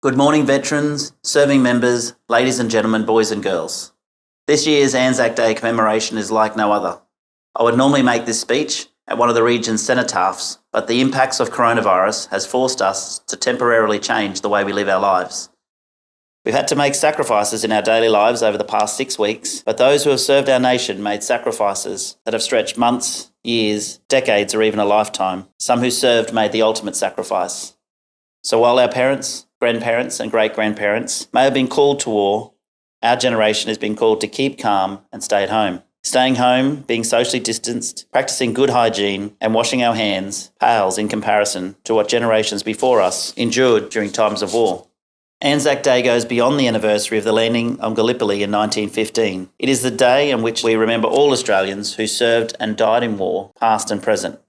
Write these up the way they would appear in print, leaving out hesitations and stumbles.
Good morning, veterans, serving members, ladies and gentlemen, boys and girls. This year's Anzac Day commemoration is like no other. I would normally make this speech at one of the region's cenotaphs, but the impacts of coronavirus has forced us to temporarily change the way we live our lives. We've had to make sacrifices in our daily lives over the past 6 weeks, but those who have served our nation made sacrifices that have stretched months, years, decades, or even a lifetime. Some who served made the ultimate sacrifice. So while our parents, grandparents and great-grandparents may have been called to war, our generation has been called to keep calm and stay at home. Staying home, being socially distanced, practising good hygiene and washing our hands pales in comparison to what generations before us endured during times of war. Anzac Day goes beyond the anniversary of the landing on Gallipoli in 1915. It is the day in which we remember all Australians who served and died in war, past and present.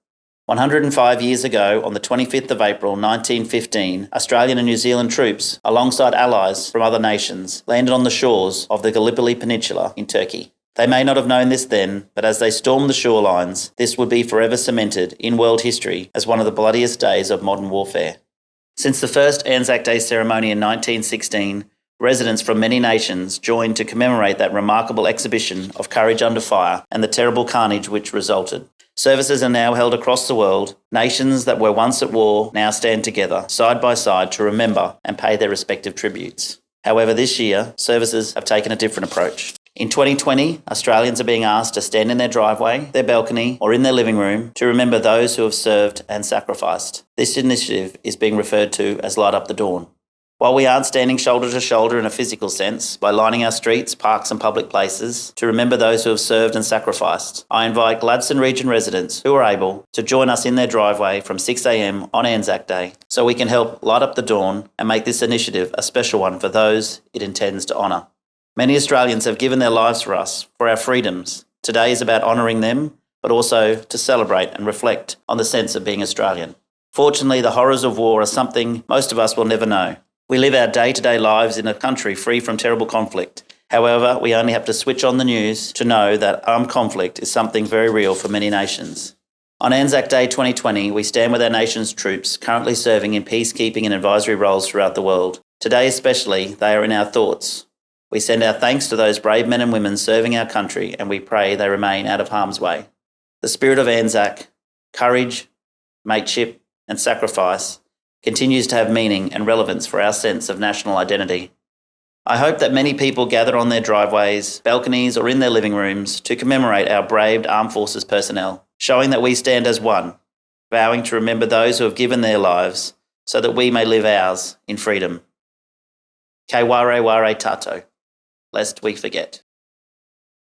105 years ago, on the 25th of April 1915, Australian and New Zealand troops, alongside allies from other nations, landed on the shores of the Gallipoli Peninsula in Turkey. They may not have known this then, but as they stormed the shorelines, this would be forever cemented in world history as one of the bloodiest days of modern warfare. Since the first Anzac Day ceremony in 1916, residents from many nations joined to commemorate that remarkable exhibition of courage under fire and the terrible carnage which resulted. Services are now held across the world. Nations that were once at war now stand together, side by side, to remember and pay their respective tributes. However, this year, services have taken a different approach. In 2020, Australians are being asked to stand in their driveway, their balcony, or in their living room to remember those who have served and sacrificed. This initiative is being referred to as Light Up the Dawn. While we aren't standing shoulder to shoulder in a physical sense by lining our streets, parks and public places to remember those who have served and sacrificed, I invite Gladstone Region residents who are able to join us in their driveway from 6 a.m. on Anzac Day so we can help light up the dawn and make this initiative a special one for those it intends to honour. Many Australians have given their lives for us, for our freedoms. Today is about honouring them, but also to celebrate and reflect on the sense of being Australian. Fortunately, the horrors of war are something most of us will never know. We live our day-to-day lives in a country free from terrible conflict. However, we only have to switch on the news to know that armed conflict is something very real for many nations. On Anzac Day 2020, we stand with our nation's troops currently serving in peacekeeping and advisory roles throughout the world. Today especially, they are in our thoughts. We send our thanks to those brave men and women serving our country, and we pray they remain out of harm's way. The spirit of Anzac, courage, mateship and sacrifice continues to have meaning and relevance for our sense of national identity. I hope that many people gather on their driveways, balconies or in their living rooms to commemorate our brave Armed Forces personnel, showing that we stand as one, vowing to remember those who have given their lives so that we may live ours in freedom. Ke ware ware tato, lest we forget.